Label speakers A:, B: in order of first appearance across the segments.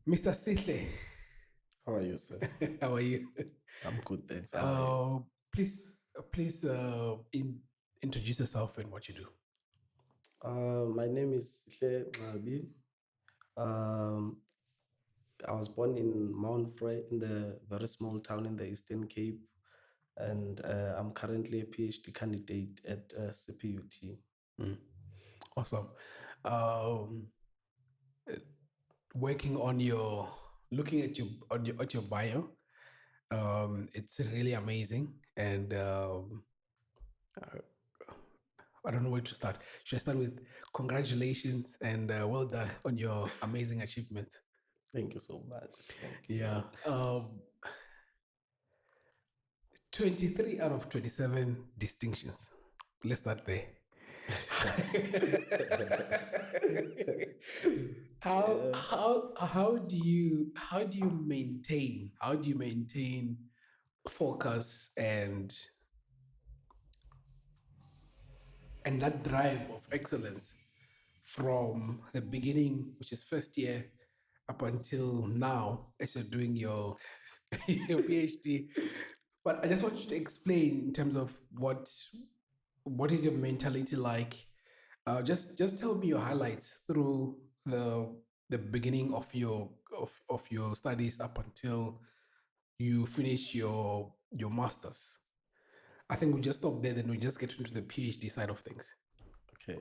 A: Mr. Sihle,
B: How are you, sir?
A: how are you?
B: I'm good, thanks. How are you?
A: Please introduce yourself and what you do.
B: My name is Sihle Ngxabi. Um, I was born in Mount Frey in the very small town in the Eastern Cape, and I'm currently a PhD candidate at CPUT.
A: Awesome. Um, Working on looking at your bio, it's really amazing, and uh, I don't know where to start. Should I start with congratulations and well done on your amazing achievements?
B: Thank you so much. Thank you.
A: Yeah. 23 out of 27 distinctions. Let's start there. How do you maintain focus and that drive of excellence from the beginning, which is first year, up until now, as you're doing your your PhD? But I just want you to explain in terms of what is your mentality like. Just tell me your highlights through the beginning of your studies up until you finish your masters. I think we just stop there, then we just get into the PhD side of things.
B: Okay.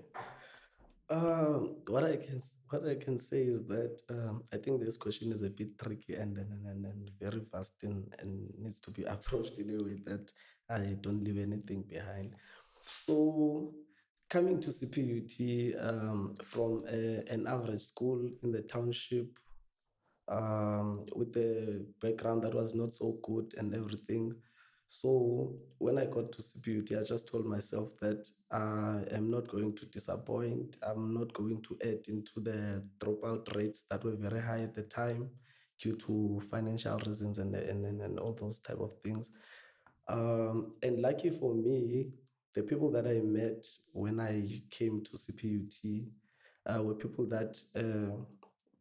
B: What I can say is that I think this question is a bit tricky and very vast and needs to be approached in a way that I don't leave anything behind. So coming to CPUT from an average school in the township with the background that was not so good and everything. So when I got to CPUT, I just told myself that I am not going to disappoint. I'm not going to add into the dropout rates that were very high at the time due to financial reasons and all those type of things. And lucky for me, the people that I met when I came to CPUT were people that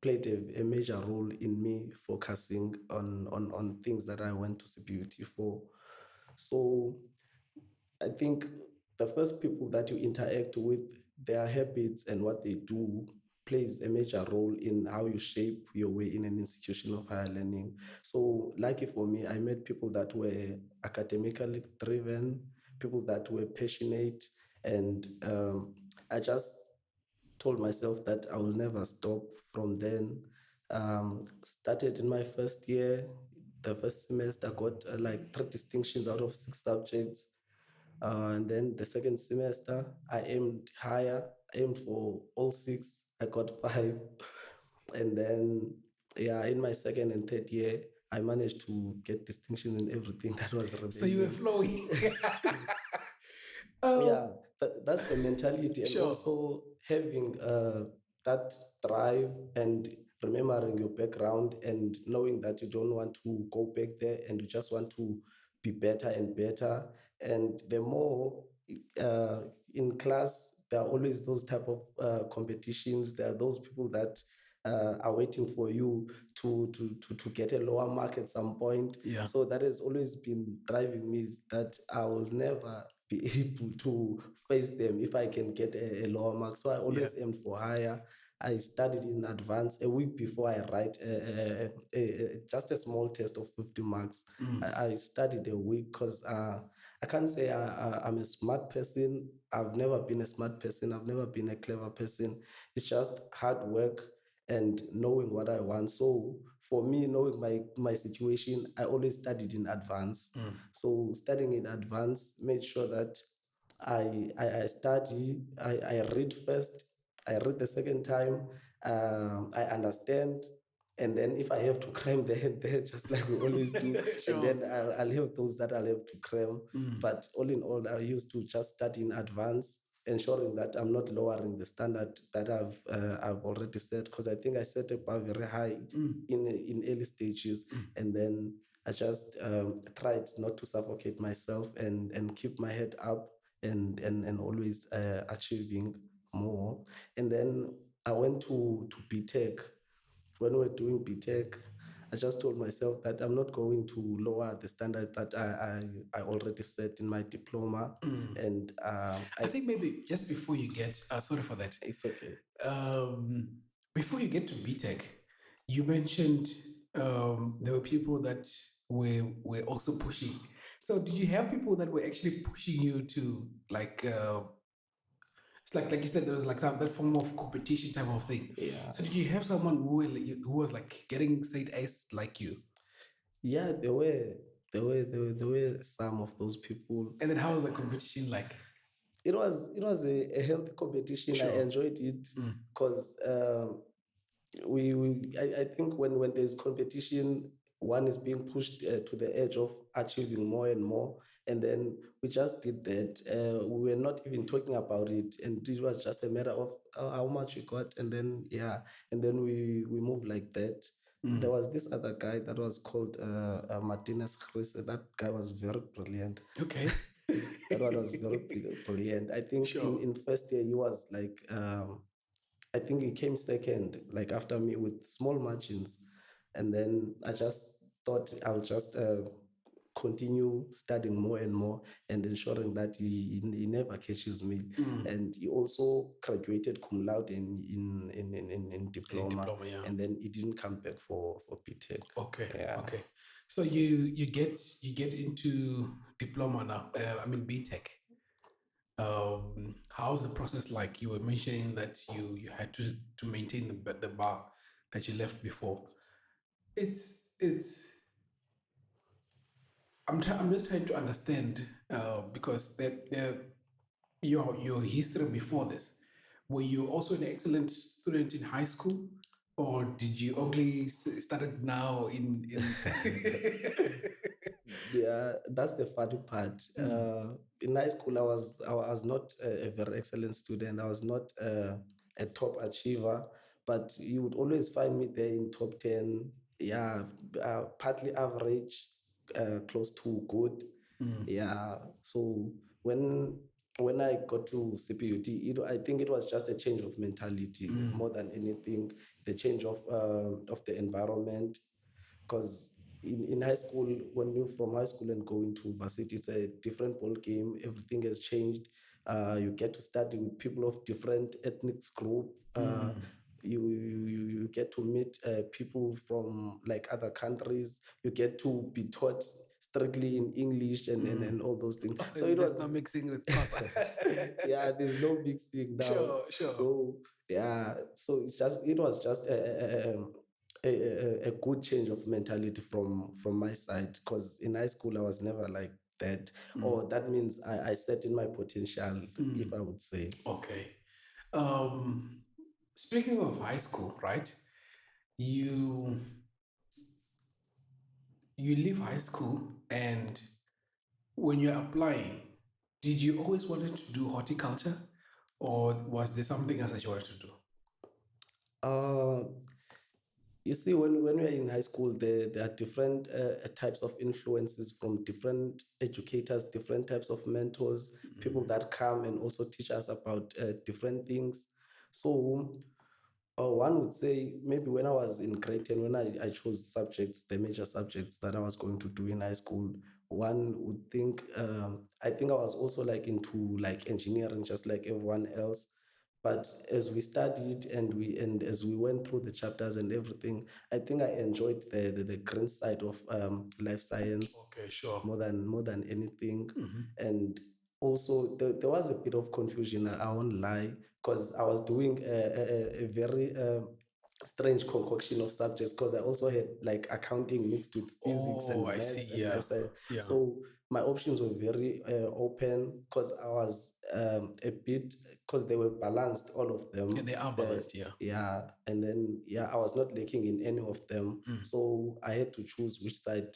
B: played a major role in me focusing on things that I went to CPUT for. So I think the first people that you interact with, their habits and what they do plays a major role in how you shape your way in an institution of higher learning. So lucky for me, I met people that were academically driven, people that were passionate, and I just told myself that I will never stop from then. Started in my first year, the first semester, got like 3 distinctions out of 6 subjects. And then the second semester, I aimed higher, aimed for all 6. I got 5. And then, yeah, in my second and third year, I managed to get distinction in everything that was remaining.
A: So you were flowing.
B: Yeah, that's the mentality, and
A: Sure.
B: also having that drive and remembering your background and knowing that you don't want to go back there and you just want to be better and better. And the more in class, there are always those type of competitions. There are those people that are waiting for you to get a lower mark at some point.
A: Yeah.
B: So that has always been driving me, that I will never be able to face them if I can get a lower mark. So I always aimed for higher. I studied in advance a week before I write just a small test of 50 marks. I studied a week because I can't say I'm a smart person. I've never been a smart person. I've never been a clever person. It's just hard work and knowing what I want. So for me, knowing my situation, I always studied in advance. So studying in advance made sure that I study, I read first, I read the second time, I understand. And then if I have to cram there, just like we always do,
A: Sure.
B: and then I'll have those that I'll have to cram. But all in all, I used to just study in advance, ensuring that I'm not lowering the standard that I've already set, because I think I set a bar very high in early stages, and then I just tried not to suffocate myself and keep my head up and always achieving more. And then I went to BTech when we were doing BTech, I just told myself that I'm not going to lower the standard that I already set in my diploma. And
A: I think maybe just before you get, sorry for that,
B: it's okay.
A: um, before you get to BTech, you mentioned there were people that were also pushing. So did you have people that were actually pushing you to like it's like you said there was like some that form of competition type of thing.
B: Yeah.
A: So did you have someone who was like getting straight A's like you?
B: Yeah, there were some of those people.
A: And then how was the competition like?
B: It was a healthy competition. I
A: Sure.
B: enjoyed it because I think when there's competition, one is being pushed to the edge of achieving more and more. And then we just did that. We were not even talking about it, and it was just a matter of how much we got, and then yeah, and then we moved like that. There was this other guy that was called Martinez Chris. That guy was very brilliant.
A: Okay.
B: That one was very brilliant. I think
A: Sure.
B: in first year he was like I think he came second, like after me with small margins. And then I just thought I'll just continue studying more and more and ensuring that he never catches me. And he also graduated cum laude in diploma,
A: Diploma, yeah.
B: and then he didn't come back for BTech.
A: Okay.
B: Yeah.
A: Okay. So you get into diploma now. I mean BTech. How's the process like? You were mentioning that you had to maintain the bar that you left before. It's I'm just trying to understand because your history before this. Were you also an excellent student in high school, or did you only started now in?
B: Yeah, that's the funny part. In high school, I was not a very excellent student. I was not a top achiever, but you would always find me there in top 10. Yeah, partly average, close to good. Yeah, so when when I got to CPUT, I think it was just a change of mentality more than anything. The change of the environment, because in high school, when you're from high school and going to varsity, it's a different ball game. Everything has changed. You get to study with people of different ethnic group. You get to meet people from like other countries. You get to be taught strictly in English and all those things. So it
A: There's no
B: was
A: mixing with Xhosa.
B: yeah, there's no mixing now.
A: Sure.
B: So yeah, so it was just a good change of mentality from my side, because in high school I was never like that. Or that means I set in my potential, if I would say.
A: Okay. Um, Speaking of high school, right? You you leave high school, and when you're applying, did you always wanted to do horticulture, or was there something else that you wanted to do?
B: Uh, you see, when we're in high school, there are different types of influences from different educators, different types of mentors, people that come and also teach us about different things. So one would say maybe when I was in grade 10, when I chose subjects, the major subjects that I was going to do in high school, one would think, I think I was also like into like engineering, just like everyone else. But as we studied and as we went through the chapters and everything, I think I enjoyed the green side of life science
A: Okay, sure.
B: more than anything. And also there was a bit of confusion, I won't lie, because I was doing a very strange concoction of subjects, because I also had like accounting mixed with physics
A: Oh,
B: and
A: I see.
B: maths and
A: Yeah.
B: life science.
A: Yeah.
B: So my options were very open, because I was a bit, because they were balanced, all of them.
A: Yeah, they are balanced. Yeah.
B: Yeah, and then yeah, I was not lacking in any of them. So I had to choose which side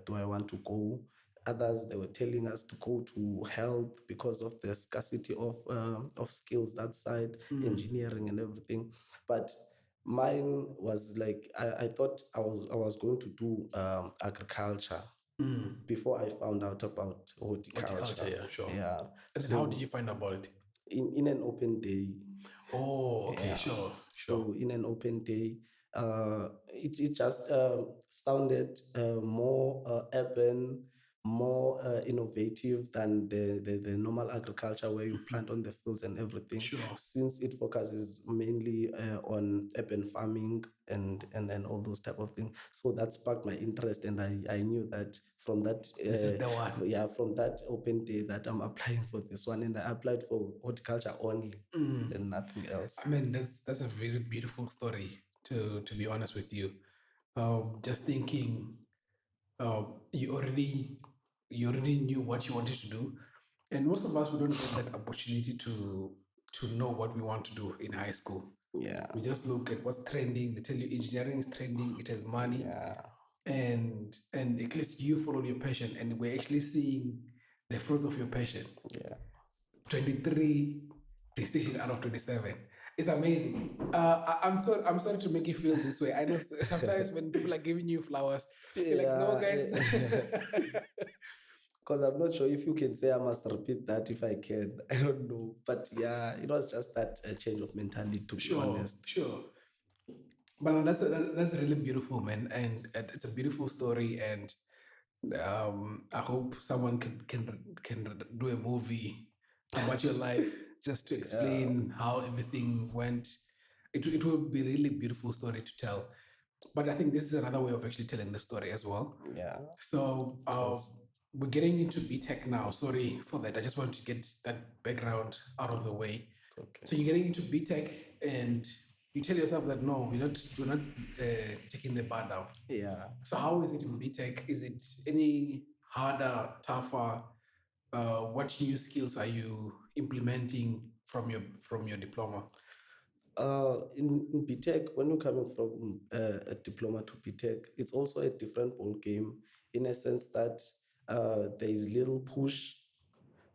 B: do I want to go. Others, they were telling us to go to health because of the scarcity of skills that side, engineering and everything. But mine was like I thought I was going to do agriculture before I found out about horticulture.
A: Horticulture. Yeah, sure.
B: Yeah.
A: And then how did you find out about it?
B: In an open day.
A: Oh, okay,
B: Yeah.
A: sure.
B: So in an open day, It just sounded more urban, more innovative than the normal agriculture where you plant on the fields and everything,
A: Sure.
B: since it focuses mainly on urban farming and all those type of things. So that sparked my interest, and I knew that from that
A: This is the one.
B: from that open day that I'm applying for this one, and I applied for horticulture only and nothing else.
A: I mean, that's a very beautiful story. To be honest with you, just thinking, you already knew what you wanted to do, and most of us, we don't get that opportunity to know what we want to do in high school.
B: Yeah,
A: We just look at what's trending. They tell you engineering is trending, it has money,
B: yeah,
A: and at least you followed your passion, and we're actually seeing the fruits of your passion.
B: yeah.
A: 23 distinction out of 27. It's amazing. I'm sorry to make you feel this way. I know sometimes when people are giving you flowers, you're like, no, guys.
B: Because I'm not sure if you can say I must repeat that if I can. I don't know. But yeah, it was just that change of mentality, to be honest.
A: Sure. But that's really beautiful, man, and it's a beautiful story, and I hope someone can do a movie about your life just to explain how everything went. It will be really beautiful story to tell. But I think this is another way of actually telling the story as well.
B: Yeah.
A: So we're getting into BTech now. Sorry for that. I just want to get that background out of the way.
B: Okay.
A: So you're getting into BTech, and you tell yourself that no, we're not taking the bar down.
B: Yeah.
A: So how is it in BTech? Is it any harder, tougher? What new skills are you implementing from your diploma?
B: In BTech, when you're coming from a diploma to BTech, it's also a different ball game, in a sense that there is little push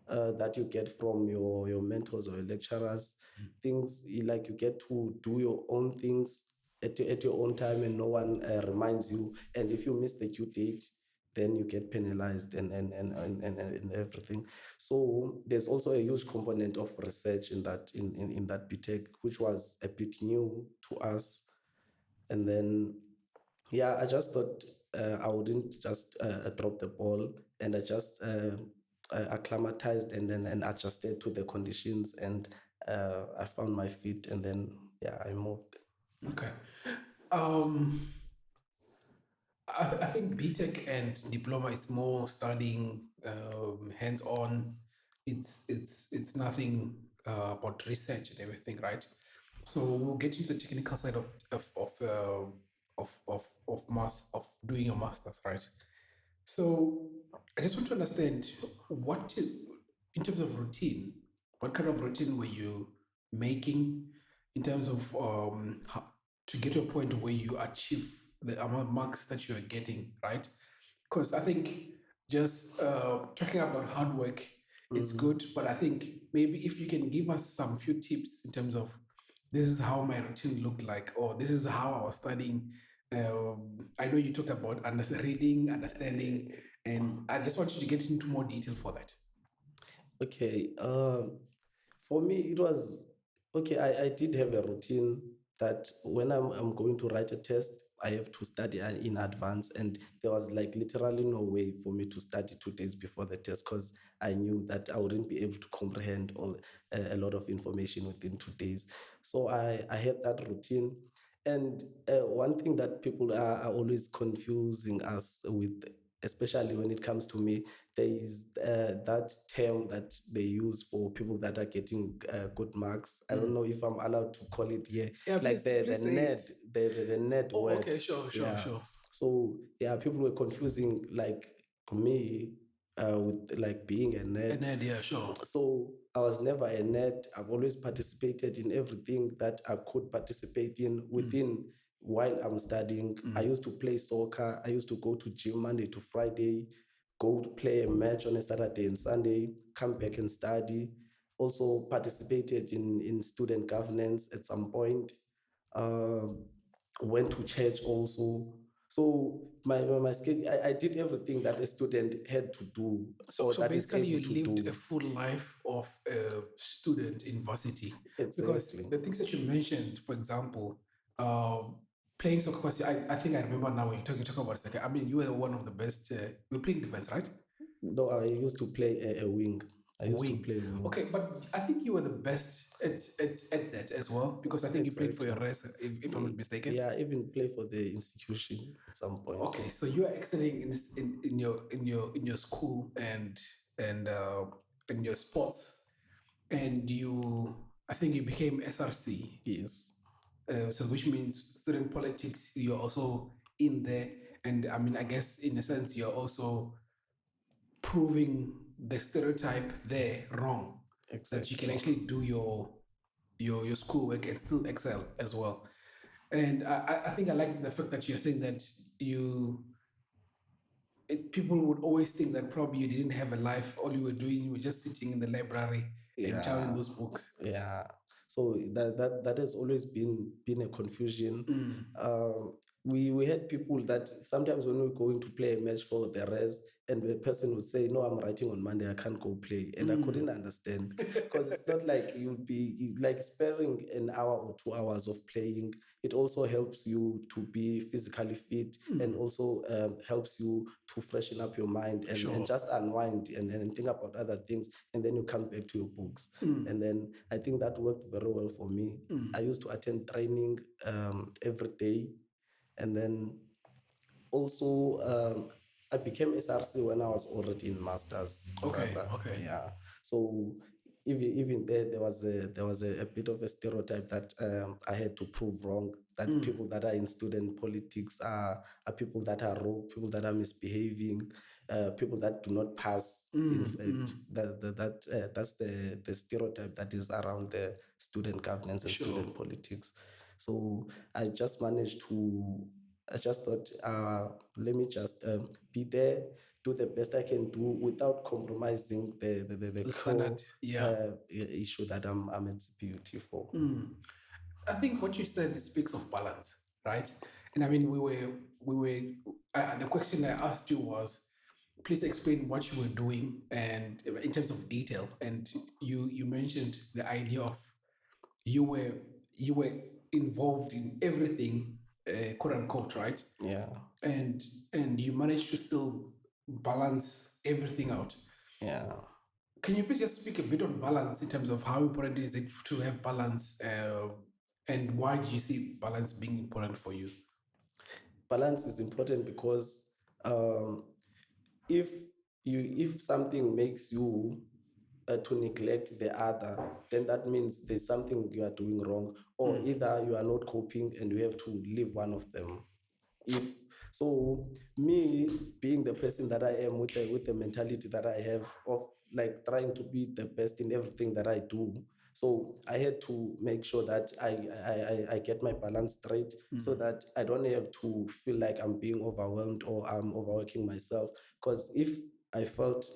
B: that you get from your mentors or your lecturers. Things like you get to do your own things at your own time, and no one reminds you. And if you miss the due date, then you get penalized and everything. So there's also a huge component of research in that BTech, which was a bit new to us. And then yeah, I just thought I wouldn't just drop the ball, and I just acclimatized and adjusted to the conditions, and I found my feet, and then yeah, I moved.
A: Okay. I think BTech and diploma is more studying hands-on. It's nothing about research and everything, right? So we'll get into the technical side of doing your masters, right? So I just want to understand in terms of routine, what kind of routine were you making in terms of to get to a point where you achieve the amount of marks that you are getting, right? Because I think just talking about hard work, it's good, but I think maybe if you can give us some few tips in terms of this is how my routine looked like, or this is how I was studying. I know you talked about reading, understanding, and I just want you to get into more detail for that.
B: Okay. For me, it was okay. I did have a routine that when I'm going to write a test, I have to study in advance. And there was like literally no way for me to study 2 days before the test, because I knew that I wouldn't be able to comprehend a lot of information within 2 days. So I had that routine. And one thing that people are always confusing us with, especially when it comes to me, there is that term that they use for people that are getting good marks. I don't know if I'm allowed to call it here.
A: Yeah,
B: Like
A: please say
B: the NED
A: Oh,
B: word.
A: okay, sure.
B: So yeah, people were confusing like me with like being a nerd.
A: Yeah, sure.
B: So I was never a nerd. I've always participated in everything that I could participate in within while I'm studying. I used to play soccer. I used to go to gym Monday to Friday, go to play a match on a Saturday and Sunday, come back and study. Also participated in student governance at some point. Went to church also. So my schedule, I did everything that a student had to do,
A: So
B: or that is
A: basically, you
B: able to
A: lived
B: do.
A: a full life of a student in varsity. Because
B: Exactly.
A: the things that you mentioned, for example, playing soccer, because I think I remember now when you talk about soccer. I mean, you were one of the best. You were playing defense, right?
B: No, I used to play a wing. I used to
A: Wing.
B: play wing.
A: Okay, but I think you were the best at that as well, because I think you played for your
B: Exactly.
A: race, if I'm not mistaken.
B: Yeah, I even play for the institution at some point.
A: Okay, so you are excelling in your school and in your sports, and I think you became SRC.
B: Yes.
A: So which means student politics. You're also in there, and I mean, I guess in a sense, you're also proving the stereotype there wrong.
B: Exactly.
A: That you can actually do your schoolwork and still excel as well. And I think I like the fact that you're saying that people would always think that probably you didn't have a life. All you were doing, you were just sitting in the library and chowing those books.
B: Yeah. So that has always been a confusion. We had people that sometimes when we're going to play a match for the res, and the person would say, "No, I'm writing on Monday. I can't go play," and I couldn't understand, because it's not like you'll be like sparing an hour or 2 hours of playing. It also helps you to be physically fit, and also helps you to freshen up your mind and,
A: Sure.
B: and just unwind and think about other things, and then you come back to your books. And then I think that worked very well for me. I used to attend training every day, and then also I became SRC when I was already in masters.
A: Okay,
B: Rather.
A: okay.
B: Yeah. So even there was a bit of a stereotype that I had to prove wrong. That people that are in student politics are people that are rogue, people that are misbehaving, people that do not pass. In fact, that's the stereotype that is around the student governance and
A: Sure.
B: student politics. So I just managed to. I just thought, let me just be there, do the best I can do without compromising the core
A: standard, yeah.
B: issue that I'm at CPUT for.
A: I think what you said speaks of balance, right? And I mean, the question I asked you was, please explain what you were doing and in terms of detail. And you mentioned the idea of you were involved in everything, quote unquote, right?
B: Yeah.
A: And you managed to still balance everything out.
B: Yeah.
A: Can you please just speak a bit on balance in terms of how important is it to have balance, and why do you see balance being important for you?
B: Balance is important because if something makes you to neglect the other, then that means there's something you are doing wrong, or either you are not coping and you have to leave one of them. If so, me being the person that I am, with the mentality that I have of like trying to be the best in everything that I do, so I had to make sure that I get my balance straight, so that I don't have to feel like I'm being overwhelmed or I'm overworking myself. Because if I felt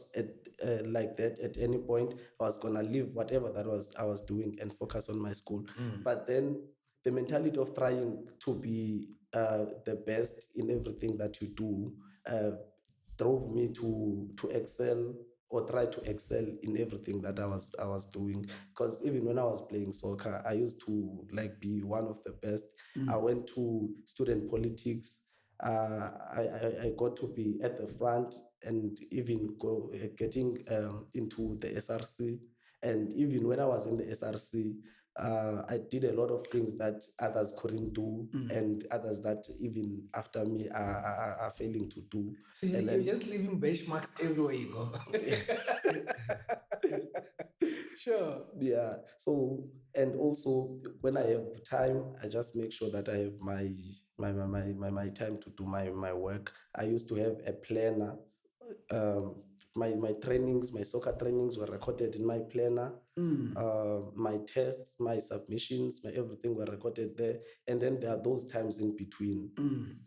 B: like that at any point, I was gonna leave whatever that I was doing and focus on my school. But then the mentality of trying to be the best in everything that you do drove me to excel, or try to excel in everything that I was doing. Because even when I was playing soccer, I used to like be one of the best. I went to student politics. I got to be at the front, and even getting into the SRC. And even when I was in the SRC, I did a lot of things that others couldn't do, and others that even after me are failing to do.
A: So you're just leaving benchmarks everywhere you go. Sure.
B: Yeah. So, and also when I have time, I just make sure that I have my time to do my work. I used to have a planner. My trainings, my soccer trainings were recorded in my planner. My tests, my submissions, my everything were recorded there. And then there are those times in between.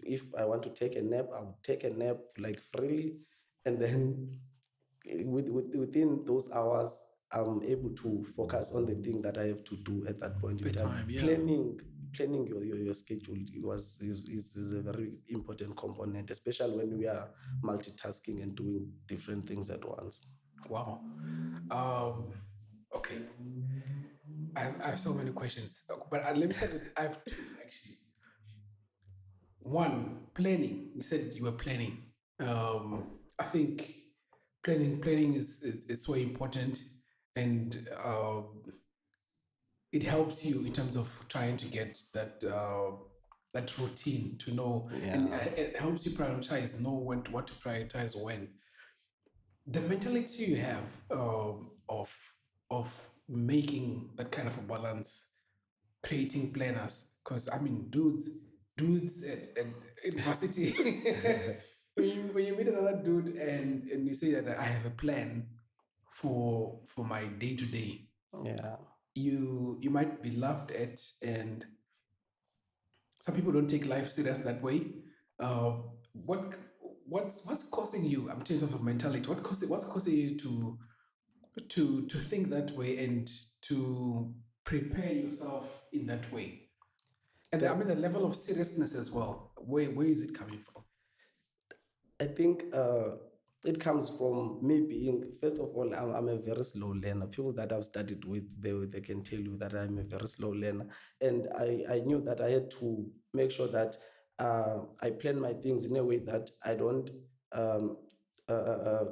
B: If I want to take a nap, I would take a nap like freely, and then within those hours, I'm able to focus on the thing that I have to do at that point in time.
A: yeah.
B: Planning your schedule is a very important component, especially when we are multitasking and doing different things at once.
A: Wow. Okay. I have so many questions, but let me start with, I have two actually. one, planning. You said you were planning. I think planning is it's so important, and it helps you in terms of trying to get that routine to know, and
B: Yeah.
A: it helps you prioritize, know what to prioritize when. The mentality you have of making that kind of a balance, creating planners, because I mean, dudes at university, when you meet another dude and you say that I have a plan for my day to day,
B: Yeah.
A: you might be laughed at, and some people don't take life serious that way. Uh, what what's causing you? I'm terms of mentality. What's causing you to think that way and to prepare yourself in that way? And I
B: That
A: mean the level of seriousness as well. Where is it coming from?
B: I think it comes from me being, first of all, I'm a very slow learner. People that I've studied with, they can tell you that I'm a very slow learner. And I knew that I had to make sure that I plan my things in a way that I don't um,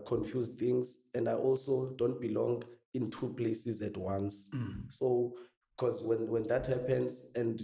B: confuse things. And I also don't belong in two places at once. So, because when that happens and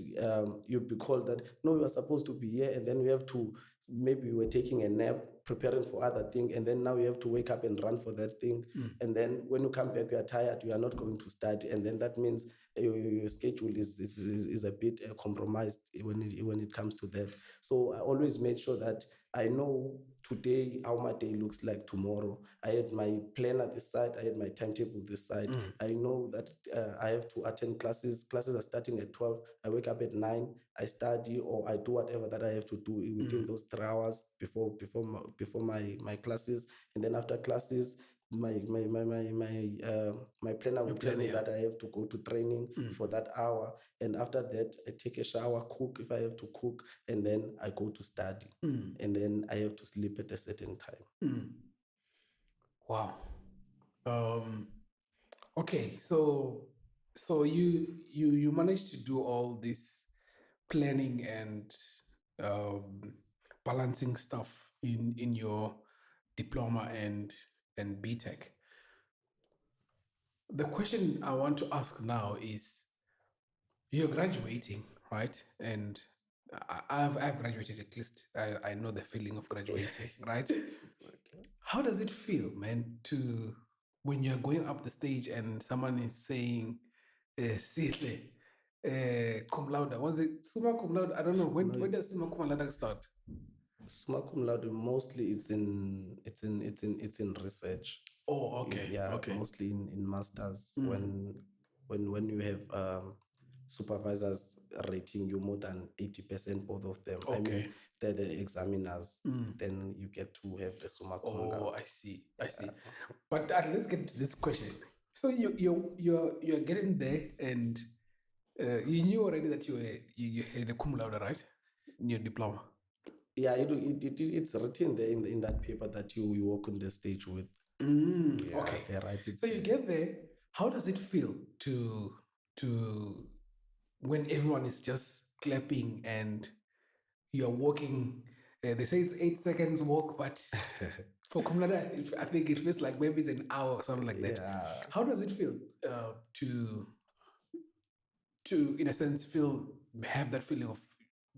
B: you'll be called that, no, you are supposed to be here, and then we have to, maybe you were taking a nap, preparing for other thing, and then now you have to wake up and run for that thing. And then when you come back, you are tired, you are not going to study, and then that means your schedule is a bit compromised when it comes to that. So I always made sure that I know today how my day looks like tomorrow. I had my plan at this side, I had my timetable this side. I know that I have to attend classes. Classes are starting at 12. I wake up at 9. I study or I do whatever that I have to do within those 3 hours before my classes. And then after classes, my planner will
A: Your
B: tell
A: plan,
B: me
A: yeah.
B: that I have to go to training for that hour. And after that, I take a shower, cook if I have to cook, and then I go to study. And then I have to sleep at a certain time.
A: Wow. Um, okay, so you managed to do all this planning and um, balancing stuff in your diploma and BTech. The question I want to ask now is, you're graduating, right? And I've graduated, at least I know the feeling of graduating, right?
B: Okay.
A: How does it feel, man, to when you're going up the stage and someone is saying, Sihle, cum laude? Was it summa cum laude? I don't know.
B: No,
A: When does summa cum laude start?
B: Summa cum laude mostly it's in research.
A: Oh, okay,
B: Yeah,
A: okay.
B: mostly in masters, when you have supervisors rating you more than 80%, both of them. I
A: Okay.
B: mean, they're the examiners. Then you get to have the summa cum
A: Oh,
B: laude.
A: I see. I see. But let's get to this question. So you're getting there, and you knew already that you had a cum laude, right? In your diploma.
B: Yeah, it's written there in that paper that you walk on the stage with. Yeah,
A: Okay.
B: they write it
A: So you
B: there.
A: get there. How does it feel to when everyone is just clapping and you're walking? They say it's 8 seconds walk, but for cum laude, I think it feels like maybe it's an hour or something like that.
B: Yeah.
A: How does it feel to in a sense have that feeling of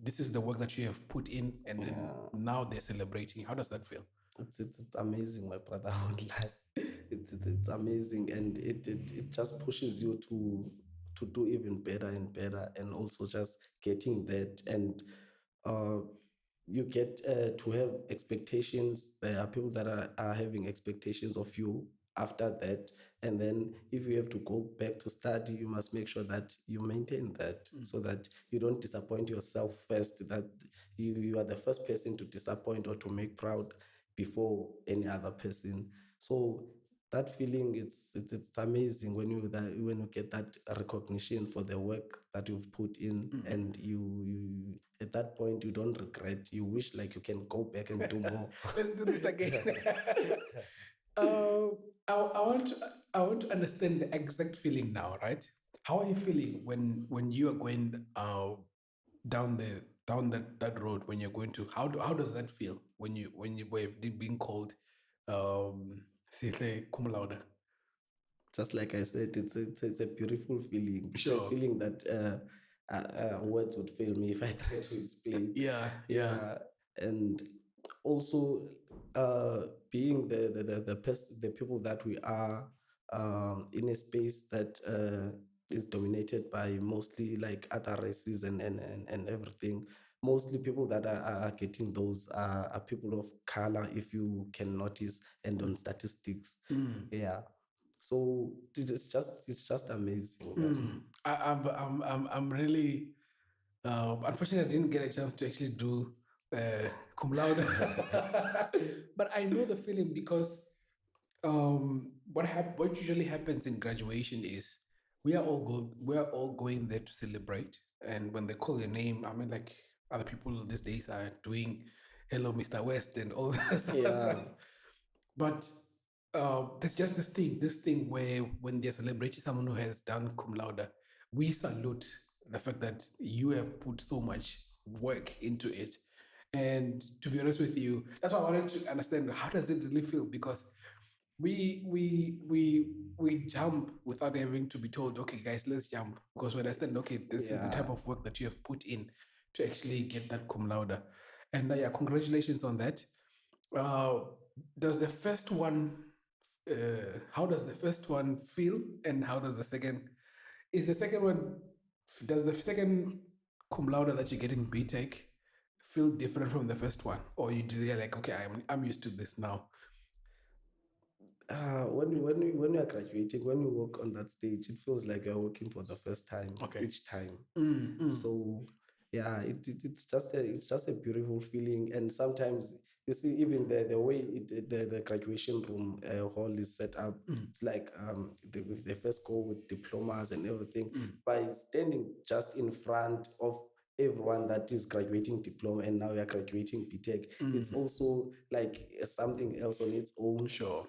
A: this is the work that you have put in, and then now they're celebrating? How does that feel?
B: It's amazing, my brother. I won't lie. It's amazing, and it just pushes you to do even better and better, and also just getting that. And uh you get to have expectations. There are people that are having expectations of you after that. And then if you have to go back to study, you must make sure that you maintain that, so that you don't disappoint yourself first, that you are the first person to disappoint or to make proud before any other person. So that feeling, it's amazing when you get that recognition for the work that you've put in. And you at that point you don't regret, you wish like you can go back and do more.
A: Let's do this again. uh, I want to understand the exact feeling now, right? How are you feeling when you are going down down that road when you're going to how does that feel when you were being called Sihle Cum Laude?
B: Just like I said, it's a beautiful feeling. It's a
A: Sure.
B: feeling that words would fail me if I try to explain.
A: Yeah.
B: Yeah, and also being the people that we are, in a space that is dominated by mostly like other races and everything. Mostly people that are getting those are people of color, if you can notice, and on statistics. Yeah. So it's just amazing.
A: I'm really unfortunately I didn't get a chance to actually do cum laude, but I know the feeling because what usually happens in graduation is we are all going there to celebrate, and when they call your name, I mean, like other people these days are doing "Hello, Mr. West" and all that stuff. But there's just this thing where when they're celebrating someone who has done cum laude, we salute the fact that you have put so much work into it. And to be honest with you, that's why I wanted to understand how does it really feel, because we jump without having to be told, okay, guys, let's jump, because we understand, okay, this is the type of work that you have put in to actually get that cum laude. And yeah, congratulations on that. Does the first one how does the first one feel, and how does the second is the second one does the second cum laude that you get in BTech feel different from the first one, or you're like, okay, I'm used to this now?
B: When you are graduating, when you walk on that stage, it feels like you're working for the first time.
A: Okay.
B: Each time. So yeah, it's just a beautiful feeling. And sometimes you see even the way the graduation room hall is set up, it's like they first go with diplomas and everything. By standing just in front of everyone that is graduating diploma and now you're graduating BTech, it's also like something else on its own.
A: Sure.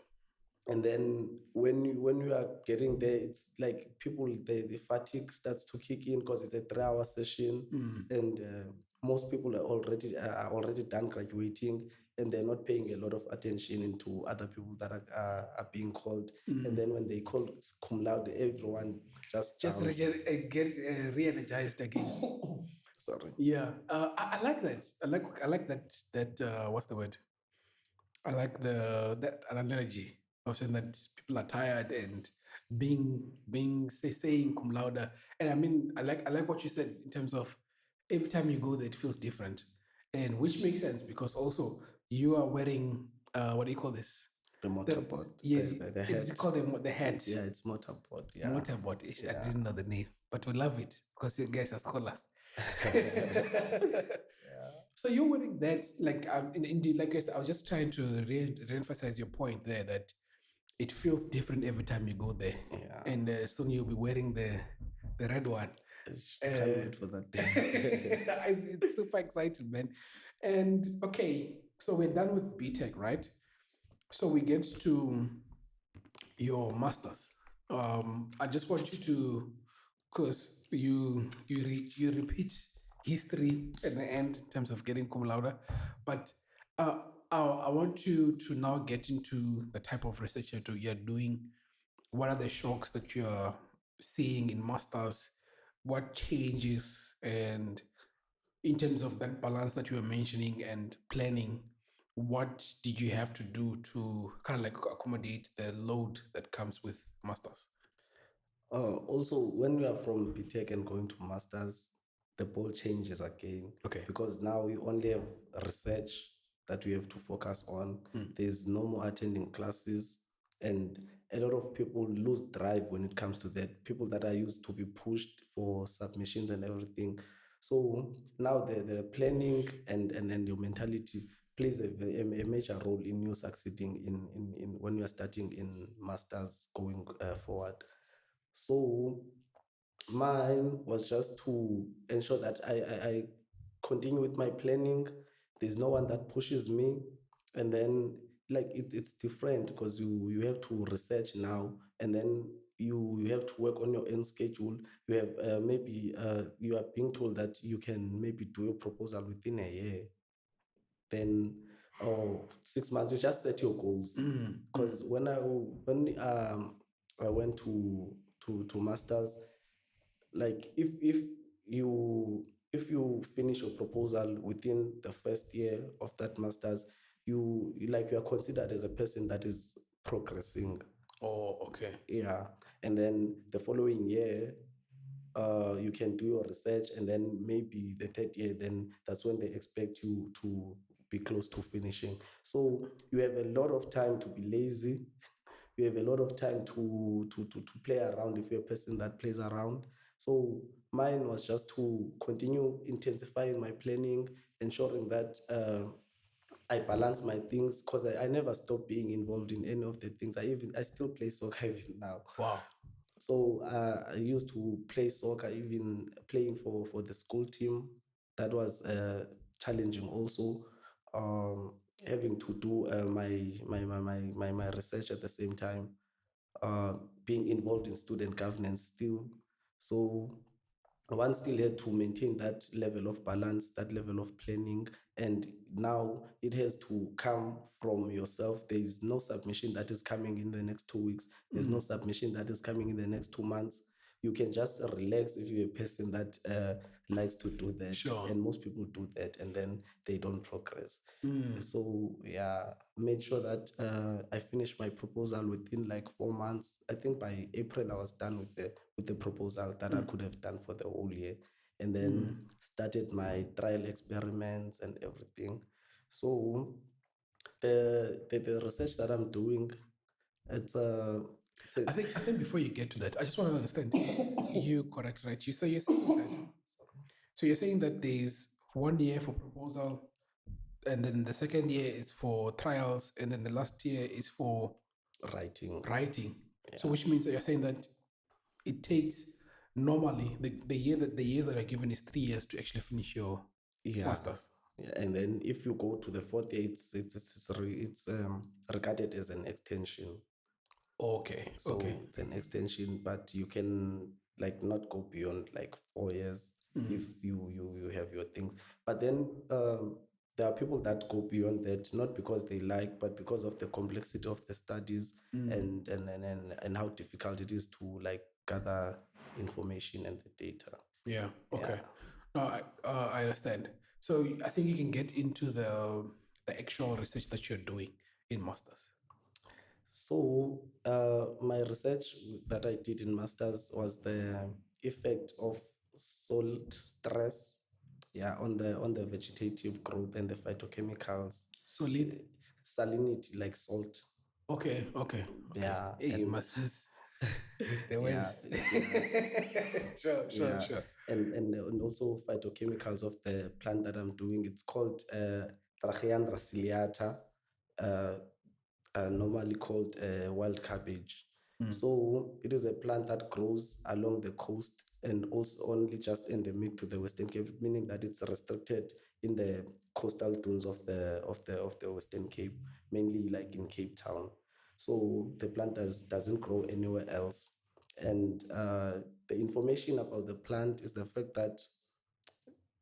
B: And then when you are getting there, it's like people the fatigue starts to kick in because it's a 3-hour session. And most people are already done graduating, and they're not paying a lot of attention into other people that are being called. And then when they call cum laude, everyone just
A: get re-energized again.
B: Sorry.
A: Yeah, I like that. I like that. What's the word? I like that analogy of saying that people are tired and saying cum laude. And I mean, I like what you said in terms of every time you go there, it feels different, and which makes sense because also you are wearing what do you call this?
B: The motorboard.
A: Yes,
B: the
A: is it called the hat?
B: Yeah, it's motorboard. Yeah.
A: Motorboard. I didn't know the name, but we love it because you guys are scholars. So you're wearing that, like indeed, like I said, I was just trying to re-emphasize your point there that it feels different every time you go there.
B: Yeah.
A: And soon you'll be wearing the red one.
B: Can't wait for that day.
A: It's super exciting, man. And okay, so we're done with BTech, right? So we get to your masters. I just want you to, because you repeat history at the end in terms of getting cum laude, but I want you to now get into the type of research you're doing. What are the shocks that you're seeing in masters? What changes, and in terms of that balance that you were mentioning and planning, what did you have to do to kind of like accommodate the load that comes with masters?
B: Also, when you are from BTech and going to masters, the ball changes again.
A: Okay.
B: Because now we only have research that we have to focus on. There's no more attending classes, and a lot of people lose drive when it comes to that. People that are used to be pushed for submissions and everything. So now the planning and your mentality plays a major role in you succeeding in when you are starting in masters going forward. So mine was just to ensure that I continue with my planning. There's no one that pushes me. And then like it's different because you have to research now, and then you have to work on your own schedule. You have maybe you are being told that you can maybe do a proposal within a year, then or 6 months. You just set your goals. Because when I went to masters, like you if you finish your proposal within the first year of that masters, you are considered as a person that is progressing.
A: Oh, okay.
B: Yeah. And then the following year, you can do your research, and then maybe the third year, then that's when they expect you to be close to finishing. So you have a lot of time to be lazy. You have a lot of time to play around if you're a person that plays around. So mine was just to continue intensifying my planning, ensuring that I balance my things, because I never stopped being involved in any of the things. I still play soccer even now.
A: Wow.
B: So I used to play soccer, even playing for the school team. That was challenging also. Having to do my research at the same time, being involved in student governance still. So one still had to maintain that level of balance, that level of planning, and now it has to come from yourself. There is no submission that is coming in the next 2 weeks. There's no submission that is coming in the next 2 months. You can just relax if you're a person that likes to do that.
A: Sure.
B: And most people do that, and then they don't progress. So yeah, made sure that I finished my proposal within like 4 months. I think by April I was done with the proposal that I could have done for the whole year, and then started my trial experiments and everything. So the research that I'm doing, it's
A: I think before you get to that, I just want to understand you correct, right? So you're saying that there's 1 year for proposal, and then the second year is for trials, and then the last year is for
B: writing.
A: So which means that you're saying that it takes normally the years that are given is 3 years to actually finish your masters.
B: Yeah, and then if you go to the fourth year, it's regarded as an extension.
A: Okay.
B: So
A: Okay.
B: it's an extension, but you can like not go beyond like 4 years if you have your things. But then there are people that go beyond that, not because they like, but because of the complexity of the studies and how difficult it is to like gather information and the data.
A: Yeah. Okay. No, I understand. So I think you can get into the actual research that you're doing in masters.
B: So my research that I did in masters was the effect of salt stress, on the vegetative growth and the phytochemicals.
A: Solid.
B: Salinity, like salt.
A: Okay. Okay.
B: Yeah,
A: Hey, you
B: and
A: must use the words. Sure. Sure.
B: and also phytochemicals of the plant that I'm doing. It's called Trachyandra ciliata, normally called wild cabbage. So it is a plant that grows along the coast and also only just endemic to the Western Cape, meaning that it's restricted in the coastal dunes of the Western Cape, mainly like in Cape Town. So the plant doesn't grow anywhere else. And the information about the plant is the fact that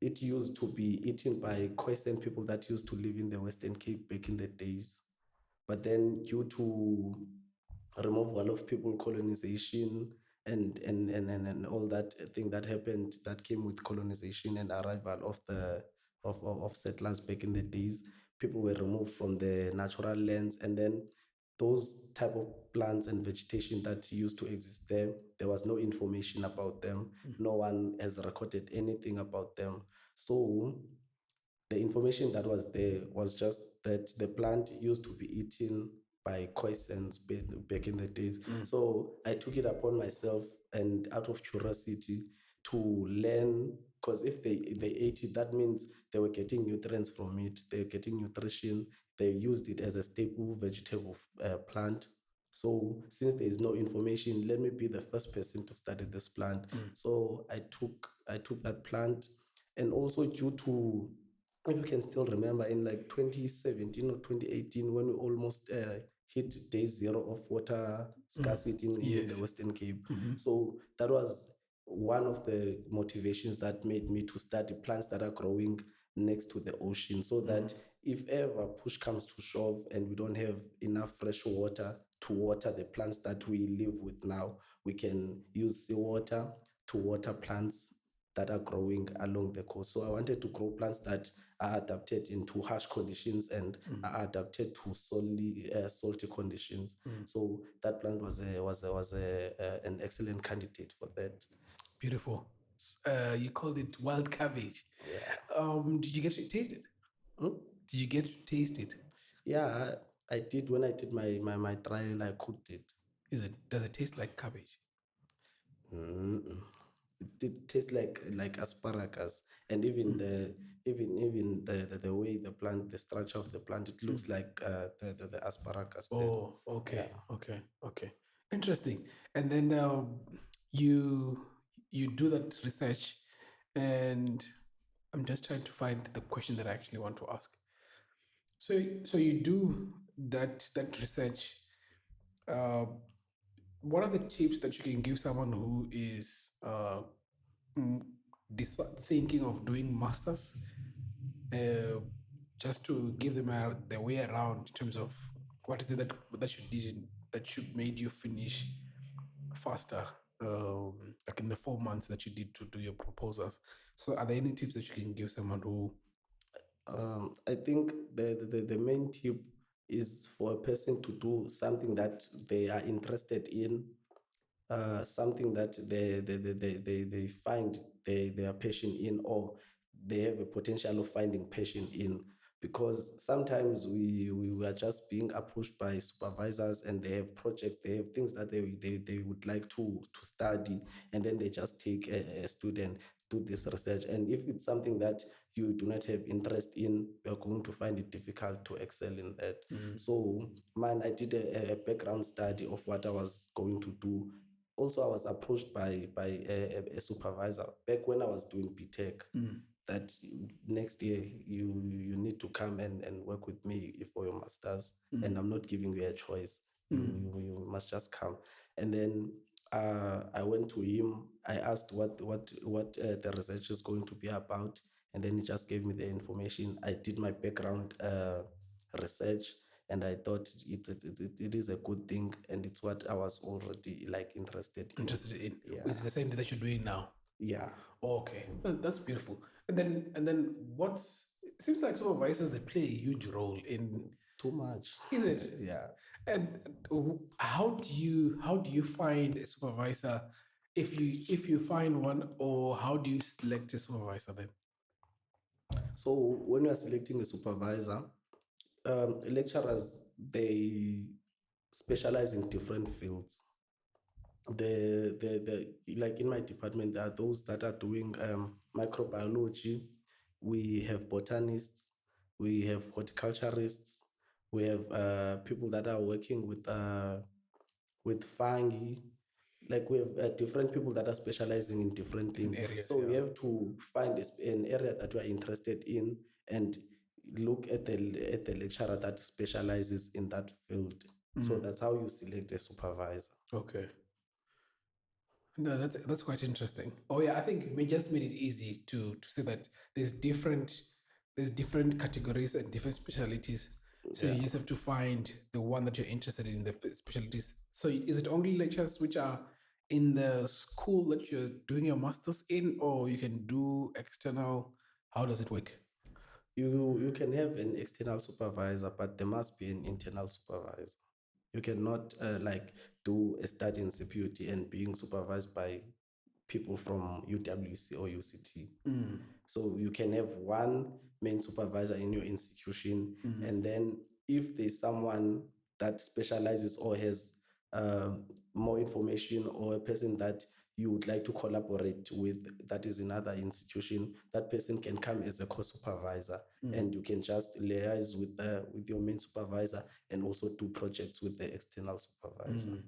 B: it used to be eaten by Khoisan people that used to live in the Western Cape back in the days. But then due to removal of people, colonization, and all that thing that happened that came with colonization and arrival of the of settlers back in the days, people were removed from the natural lands, and then those type of plants and vegetation that used to exist there was no information about them. No one has recorded anything about them. So the information that was there was just that the plant used to be eaten by Khoisans back in the days. So I took it upon myself, and out of curiosity, to learn, because if they ate it, that means they were getting nutrients from it, they're getting nutrition, they used it as a staple vegetable plant. So since there is no information, let me be the first person to study this plant. So I took that plant, and also due to, if you can still remember, in like 2017 or 2018, when we almost hit day zero of water scarcity in the
A: Yes.
B: Western Cape. So that was one of the motivations that made me to study plants that are growing next to the ocean, so that if ever push comes to shove and we don't have enough fresh water to water the plants that we live with now, we can use seawater to water plants that are growing along the coast. So I wanted to grow plants that are adapted into harsh conditions and are adapted to salty conditions. So that plant was an excellent candidate for that.
A: Beautiful. You called it wild cabbage.
B: Yeah.
A: Did you get to taste it?
B: Hmm?
A: Did you get to taste it?
B: Yeah, I did. When I did my trial, I cooked it.
A: Does it taste like cabbage?
B: Mm-mm. It tastes like asparagus, and even the way the plant, the structure of the plant, it looks like the asparagus.
A: Oh,
B: Yeah.
A: okay. Interesting. And then you you do that research, and I'm just trying to find the question that I actually want to ask. So you do that research. Uh, what are the tips that you can give someone who is mm, thinking of doing masters? Just to give them the way around in terms of what is it that you did that you made you finish faster, like in the 4 months that you did to do your proposals. So, are there any tips that you can give someone who?
B: I think the main tip is for a person to do something that they are interested in, something that they find their passion in, or they have a potential of finding passion in. Because sometimes we are just being approached by supervisors, and they have projects, they have things that they would like to study, and then they just take a student, do this research. And if it's something that you do not have interest in, you're going to find it difficult to excel in that. So man, I did a background study of what I was going to do. Also, I was approached by a supervisor back when I was doing BTech, that next year you need to come and work with me for your masters, and I'm not giving you a choice. You must just come. And then I went to him. I asked what the research is going to be about, and then he just gave me the information. I did my background research, and I thought it is a good thing, and it's what I was already like interested in.
A: Interested in,
B: Yeah.
A: which is the same thing that you're doing now.
B: Yeah.
A: Okay, that's beautiful. And then what's it seems like supervisors, they play a huge role in.
B: Too much.
A: Is it?
B: Yeah.
A: And how do you find a supervisor, if you find one, or how do you select a supervisor then?
B: So when you are selecting a supervisor, lecturers, they specialize in different fields. The like in my department, there are those that are doing microbiology. We have botanists, we have horticulturists, we have people that are working with fungi. Like we have different people that are specializing in different things.
A: areas,
B: So we have to find an area that we are interested in, and look at the lecturer that specializes in that field. So that's how you select a supervisor.
A: Okay. No, that's quite interesting. Oh yeah, I think we just made it easy to say that there's different categories and different specialties. So you
B: Yeah.
A: just have to find the one that you're interested in, the specialties. So is it only lectures which are in the school that you're doing your masters in, or you can do external? How does it work?
B: You can have an external supervisor, but there must be an internal supervisor. You cannot like do a study in CPUT and being supervised by people from UWC or UCT. So you can have one main supervisor in your institution, and then if there's someone that specializes or has more information, or a person that you would like to collaborate with that is in another institution, that person can come as a co-supervisor, and you can just liaise with your main supervisor, and also do projects with the external supervisor.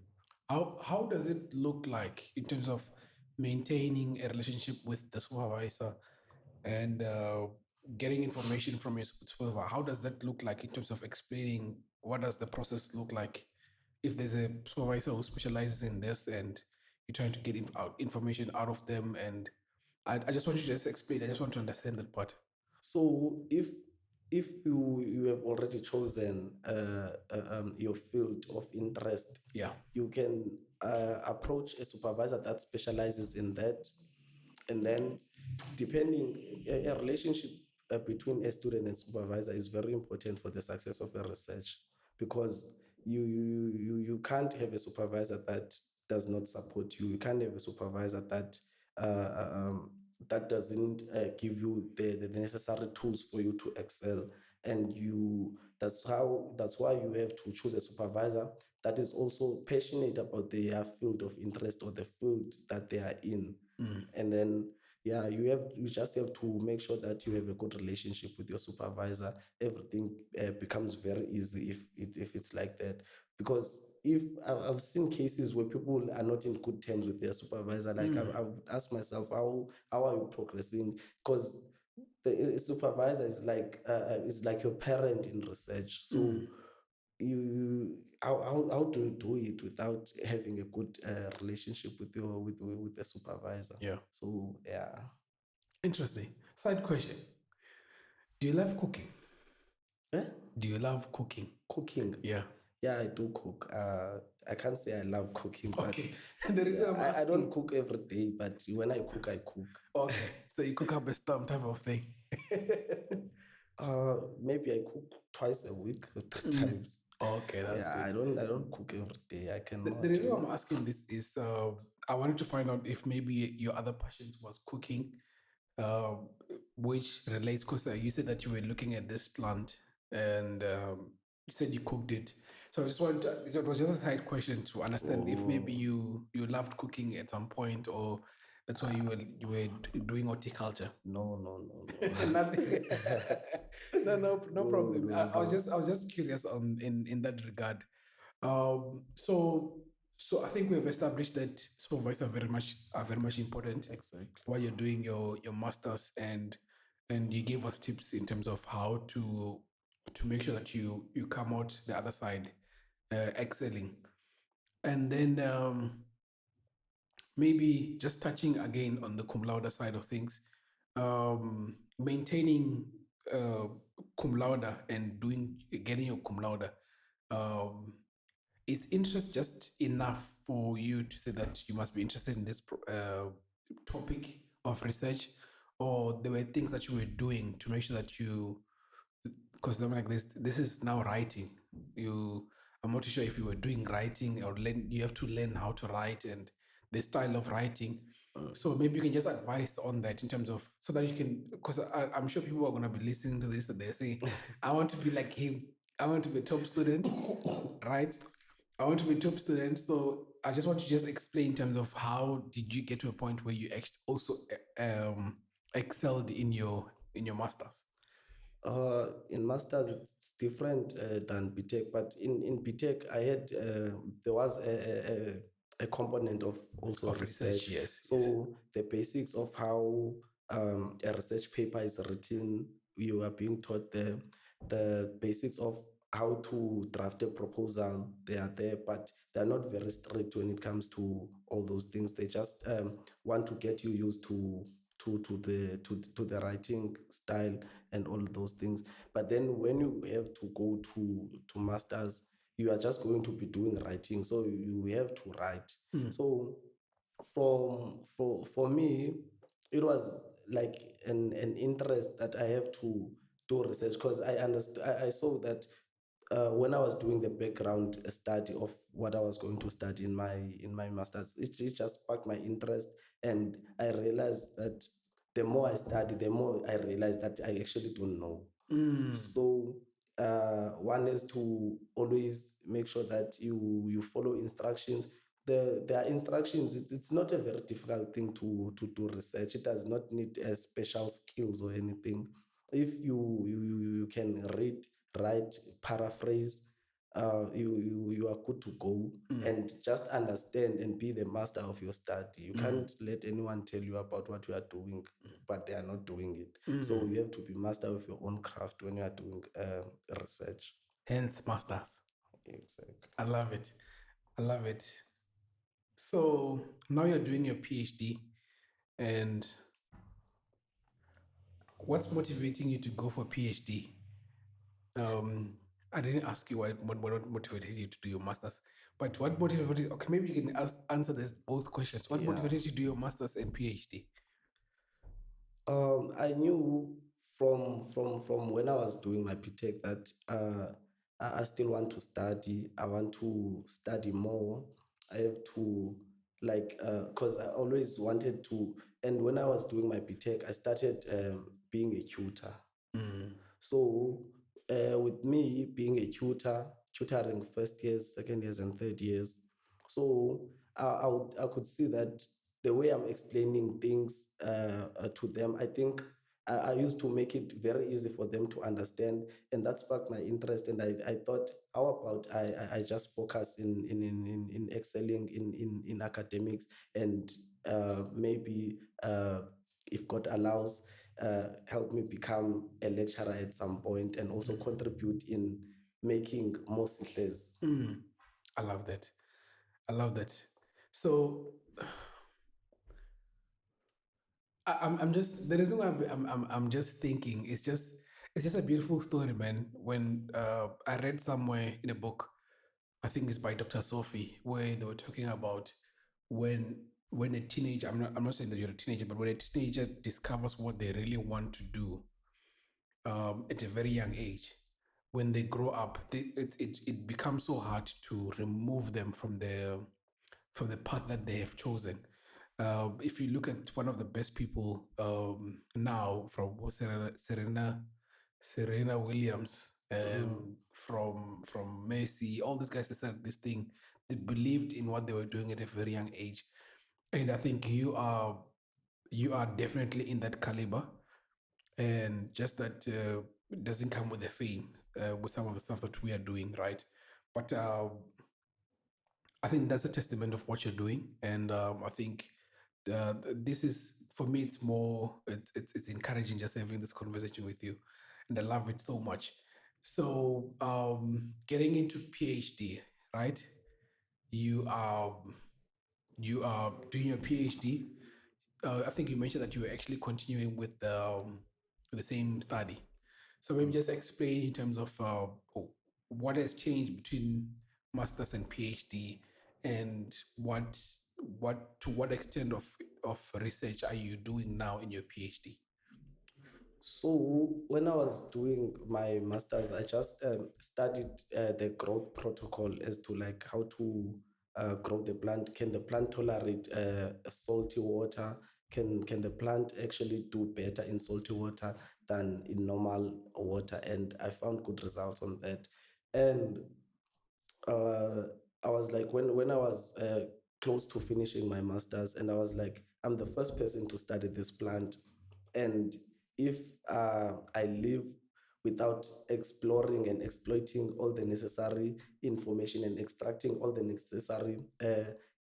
A: How does it look like in terms of maintaining a relationship with the supervisor and getting information from your supervisor? How does that look like in terms of explaining what does the process look like? if there's a supervisor who specializes in this and you're trying to get information out of them, and I just want you to just explain. I just want to understand that part.
B: So if you have already chosen your field of interest,
A: Yeah.
B: you can approach a supervisor that specializes in that, and then depending a relationship between a student and supervisor is very important for the success of a research, because you can't have a supervisor that does not support you. You can't have a supervisor that that doesn't give you the necessary tools for you to excel. And that's why you have to choose a supervisor that is also passionate about their field of interest or the field that they are in. And then you just have to make sure that you have a good relationship with your supervisor. Everything becomes very easy if it's like that. Because if I've seen cases where people are not in good terms with their supervisor, like I would ask myself, how are you progressing? Because the supervisor is like your parent in research. So you how do you do it without having a good relationship with your with the supervisor?
A: Yeah.
B: So yeah.
A: Interesting. Side question. Do you love cooking?
B: Eh?
A: Do you love cooking?
B: Cooking.
A: Yeah.
B: Yeah, I do cook. I can't say I love cooking,
A: Okay. The reason I'm
B: I don't
A: asking.
B: cook every day, but when I cook, I cook.
A: Okay. So you cook up a storm type of thing.
B: Maybe I cook twice a week or 3 times.
A: Okay, that's
B: Yeah,
A: good.
B: I don't cook every day. I
A: The
B: cannot.
A: reason why I'm asking this is I wanted to find out if maybe your other passions was cooking, uh, which relates, because you said that you were looking at this plant and you said you cooked it. So I just wanted to, it was just a side question to understand if maybe you loved cooking at some point, or that's why you were doing horticulture.
B: No, no, no, no.
A: Nothing. No problem.
B: No,
A: I was
B: no.
A: just curious on in that regard. So I think we've established that supervisors are very much important
B: Exactly.
A: while you're doing your masters, and you gave us tips in terms of how to make sure that you come out the other side excelling. And then maybe just touching again on the cum laude side of things, maintaining cum laude and getting your cum laude. Is interest just enough for you to say that you must be interested in this topic of research, or there were things that you were doing to make sure that you, because I'm like this is now writing. I'm not too sure if you were doing writing or you have to learn how to write and the style of writing. So maybe you can just advise on that in terms of, so that you can, because I'm sure people are going to be listening to this and they're saying, I want to be like him. I want to be a top student, right? I want to be a top student. So I just want you to just explain in terms of how did you get to a point where you actually also excelled in your masters.
B: In masters, it's different than BTech, but in BTech, I had there was a component of also
A: Of research,
B: research.
A: yes,
B: So the basics of how a research paper is written, you are being taught the basics of how to draft a proposal. They are there, but they're not very strict when it comes to all those things. They just want to get you used to to the writing style and all those things. But then when you have to go to masters, you are just going to be doing writing, so you have to write. So for me, it was like an interest that I have to do research, because I understood, I saw that when I was doing the background study of what I was going to study in my masters, it just sparked my interest, and I realized that the more I study, the more I realized that I actually don't know. So one is to always make sure that you follow instructions. There are instructions. It's not a very difficult thing to do research. It does not need special skills or anything. If you can read, write, paraphrase, you are good to go. And just understand and be the master of your study. You can't let anyone tell you about what you are doing, but they are not doing it. So you have to be master of your own craft when you are doing research.
A: Hence masters.
B: Exactly.
A: I love it. I love it. So now you're doing your PhD, and what's motivating you to go for PhD? Um, I didn't ask you what motivated you to do your masters, but what motivated? Okay, maybe you can answer this both questions. What
B: Yeah.
A: motivated you to do your masters and PhD?
B: I knew from when I was doing my BTech that I still want to study. I want to study more. I have to like because I always wanted to. And when I was doing my BTech, I started being a tutor.
A: Mm.
B: So with me being a tutor, tutoring first years, second years, and third years, so I could see that the way I'm explaining things to them, I think I used to make it very easy for them to understand, and that sparked my interest. And I thought, how about I just focus in excelling in academics, and maybe if God allows, help me become a lecturer at some point and also contribute in making more Sihles.
A: Mm. I love that. I love that. So I'm just the reason why I'm just thinking it's just a beautiful story, man. When I read somewhere in a book, I think it's by Dr. Sophie, where they were talking about when when a teenager, I'm not saying that you're a teenager, but when a teenager discovers what they really want to do at a very young age, when they grow up, it becomes so hard to remove them from the path that they have chosen. If you look at one of the best people now, from Serena Williams,
B: Mm.
A: from Messi, all these guys that started this thing, they believed in what they were doing at a very young age, and I think you are definitely in that caliber, and just that it doesn't come with the fame with some of the stuff that we are doing, right? But I think that's a testament of what you're doing, and I think this is for me. It's more. It's encouraging just having this conversation with you, and I love it so much. So, getting into PhD, right? You are you are doing your PhD. I think you mentioned that you were actually continuing with the same study. So maybe just explain in terms of what has changed between masters and PhD, and what to what extent of research are you doing now in your PhD?
B: So when I was doing my masters, I just studied the growth protocol as to like how to grow the plant. Can the plant tolerate salty water? Can the plant actually do better in salty water than in normal water? And I found good results on that. And uh, I was like, when I was close to finishing my masters, and I was like, I'm the first person to study this plant, and if I live without exploring and exploiting all the necessary information and extracting all the necessary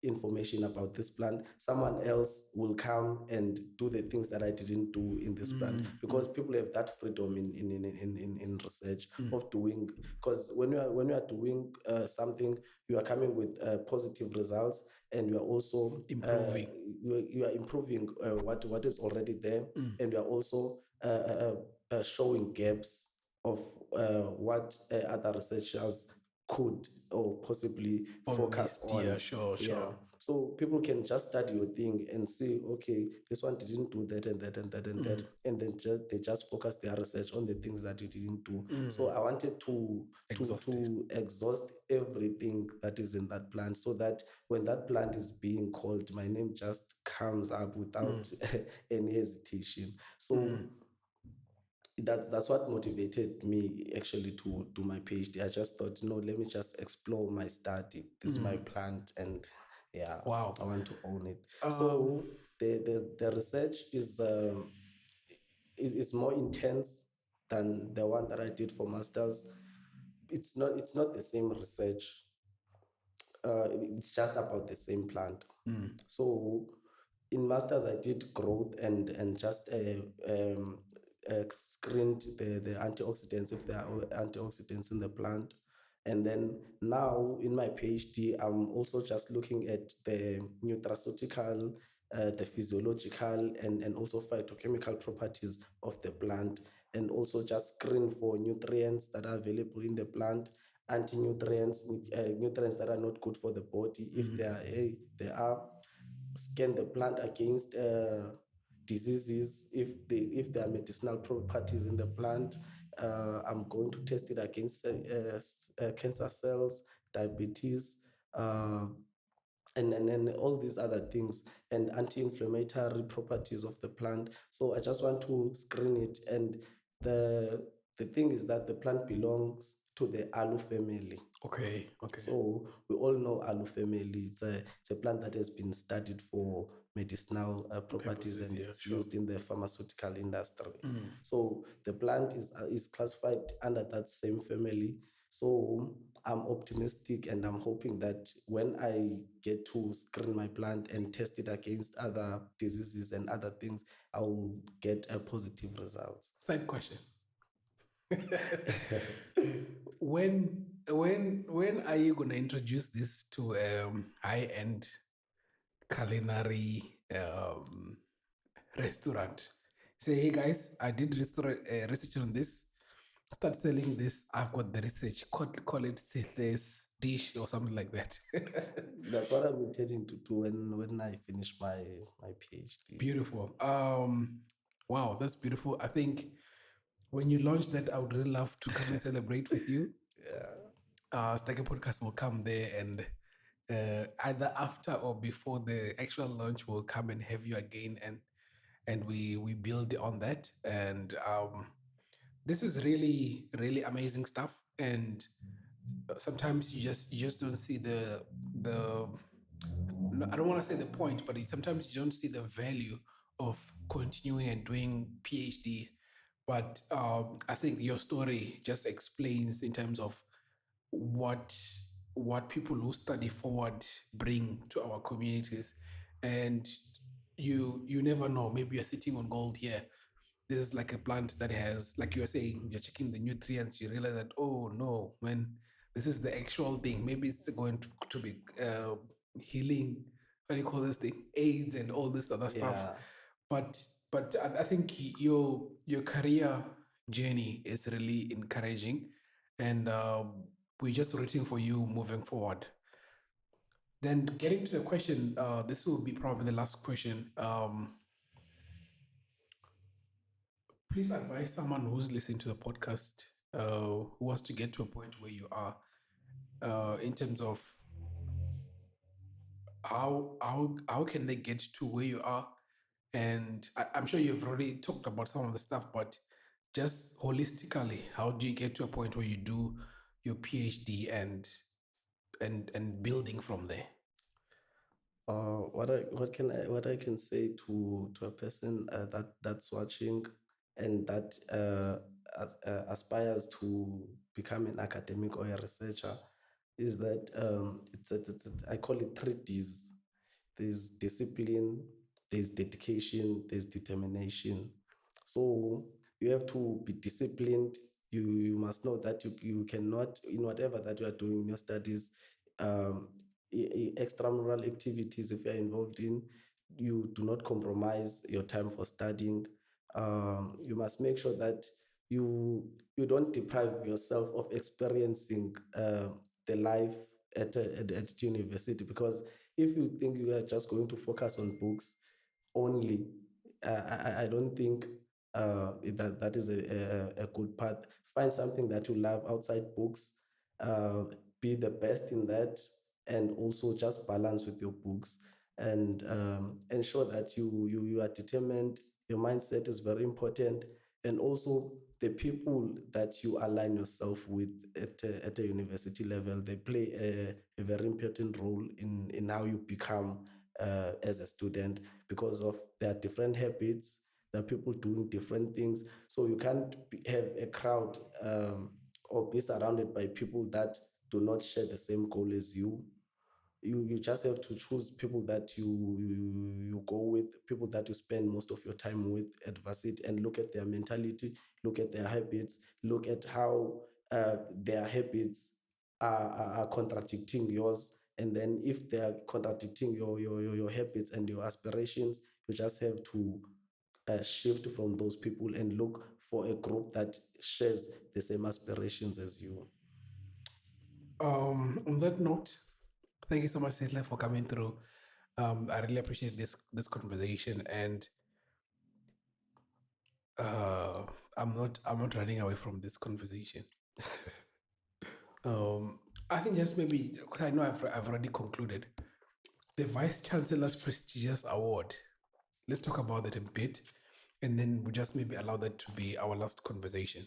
B: information about this plant, someone else will come and do the things that I didn't do in this plant, because people have that freedom in research of doing. Because when you are doing something, you are coming with positive results, and you are also
A: Improving.
B: you are improving what is already there, and you are also showing gaps of what other researchers could or possibly
A: On
B: focus
A: this, yeah,
B: on.
A: sure,
B: Yeah.
A: sure.
B: So people can just study your thing and see, okay, this one didn't do that and that and that and that, and then they just focus their research on the things that you didn't do. So I wanted
A: Exhausted.
B: to exhaust everything that is in that plant, so that when that plant is being called, my name just comes up without any hesitation. So that's what motivated me actually to do my PhD. I just thought, no, let me just explore my study. This is my plant, and yeah, I
A: Wow.
B: want to own it.
A: Um,
B: So the research is more intense than the one that I did for masters. It's not the same research. It's just about the same plant. So in masters, I did growth and just screened the antioxidants, if there are antioxidants in the plant, And then now in my PhD, I'm also just looking at the nutraceutical, the physiological, and also phytochemical properties of the plant, and also just screen for nutrients that are available in the plant, anti-nutrients, nutrients that are not good for the body. If they are, scan the plant against diseases. If there are medicinal properties in the plant, I'm going to test it against cancer cells, diabetes, uh, and then all these other things, and anti-inflammatory properties of the plant. So I just want to screen it. And the thing is that the plant belongs to the aloe family.
A: Okay. Okay.
B: So we all know aloe family. It's a plant that has been studied for medicinal properties,
A: Purposes.
B: and
A: Yeah.
B: it's
A: Sure.
B: used in the pharmaceutical industry. So the plant is classified under that same family. So I'm optimistic, and I'm hoping that when I get to screen my plant and test it against other diseases and other things, I will get a positive results.
A: Side question. When are you gonna introduce this to high-end culinary restaurant? Say, hey guys, I did research on this. Start selling this. I've got the research. Call it Sihle's dish or something like that.
B: That's what I'm intending to do when I finish my PhD.
A: Beautiful. Wow, that's beautiful. I think when you launch that, I would really love to come and celebrate with you. Stake Podcast will come there, and either after or before the actual launch, we'll come and have you again, and we build on that. And this is really amazing stuff. And sometimes you just don't see the no, I don't want to say the point, but sometimes you don't see the value of continuing and doing PhD. But I think your story just explains in terms of what what people who study forward bring to our communities, and you never know. Maybe you're sitting on gold here. This is like a plant that has, like you were saying, you're checking the nutrients. You realize that, oh no, man, this is the actual thing. Maybe it's going to be healing. What do you call this thing? AIDS and all this other stuff.
B: Yeah.
A: But I think your career journey is really encouraging, and we're just rooting for you moving forward. Then getting to the question, this will be probably the last question. Please advise someone who's listening to the podcast, who wants to get to a point where you are, in terms of how can they get to where you are. And I'm sure you've already talked about some of the stuff, but just holistically, how do you get to a point where you do your PhD and building from there?
B: What I can say to a person that's watching, and that aspires to become an academic or a researcher, is that I call it 3 Ds. There's discipline, there's dedication, there's determination. So you have to be disciplined. You must know that you cannot, in whatever that you are doing in your studies, um, extramural activities, if you're involved in, you do not compromise your time for studying. You must make sure that you don't deprive yourself of experiencing the life at university, because if you think you are just going to focus on books only, I don't think that is a good path. Find something that you love outside books, uh, be the best in that, and also just balance with your books, and ensure that you are determined. Your mindset is very important, and also the people that you align yourself with at a university level, they play a very important role in how you become as a student, because of their different habits. There are people doing different things, so you can't have a crowd, or be surrounded by people that do not share the same goal as you. You just have to choose people that you go with, people that you spend most of your time with at varsity, and look at their mentality, look at their habits, look at how their habits are contradicting yours. And then if they are contradicting your habits and your aspirations, you just have to shift from those people and look for a group that shares the same aspirations as you.
A: On that note, thank you so much, Sihle, for coming through. I really appreciate this conversation, and I'm not running away from this conversation. I think just maybe because I know I've already concluded the Vice-Chancellor's prestigious award. Let's talk about that a bit, and then we just maybe allow that to be our last conversation.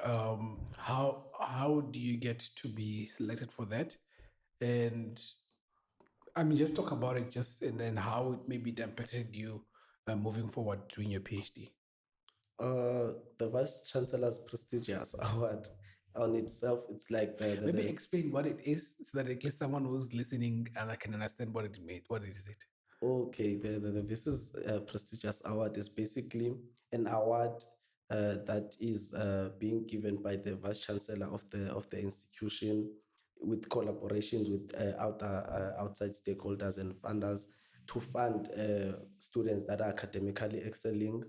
A: How do you get to be selected for that? And I mean, just talk about it, just and then how it maybe impacted you moving forward doing your PhD.
B: The Vice Chancellor's prestigious award on itself, it's like
A: Maybe explain what it is so that at least someone who's listening and I can understand what it made. What is it?
B: Okay, the Vice's prestigious award is basically an award that is being given by the Vice Chancellor of the institution, with collaborations with outside stakeholders and funders, to fund students that are academically excelling.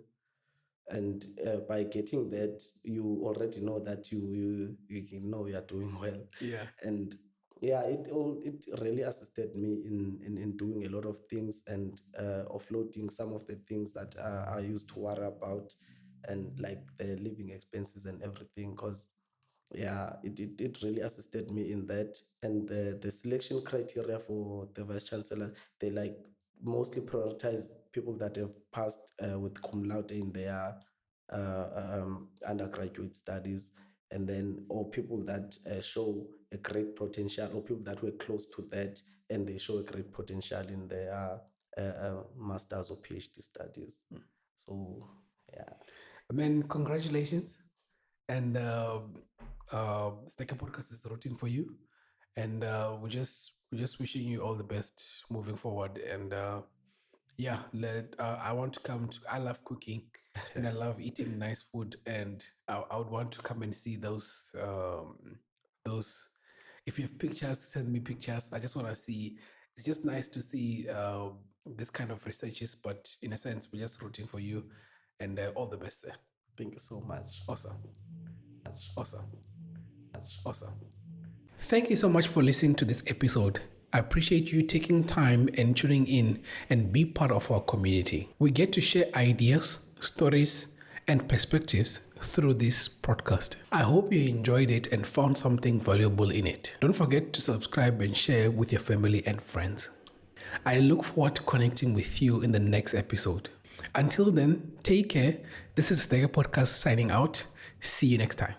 B: And by getting that, you already know that you know you are doing well.
A: Yeah.
B: And yeah, it really assisted me in doing a lot of things, and offloading some of the things that I used to worry about, and like the living expenses and everything. Because yeah, it really assisted me in that. And the selection criteria for the Vice Chancellor, they like mostly prioritize people that have passed with cum laude in their undergraduate studies, and then or people that show a great potential, or people that were close to that and they show a great potential in their master's or PhD studies. So yeah.
A: I mean, congratulations. And Stacker Podcast is rooting for you. And we're just wishing you all the best moving forward. And yeah, I want to come to. I love cooking, and I love eating nice food, and I would want to come and see those. If you have pictures, send me pictures. I just want to see. It's just nice to see this kind of researches, but in a sense, we're just rooting for you, and all the best, sir.
B: Thank you so much.
A: Awesome. Thank you so much for listening to this episode. I appreciate you taking time and tuning in and be part of our community. We get to share ideas, stories, and perspectives through this podcast. I hope you enjoyed it and found something valuable in it. Don't forget to subscribe and share with your family and friends. I look forward to connecting with you in the next episode. Until then, take care. This is Stega Podcast signing out. See you next time.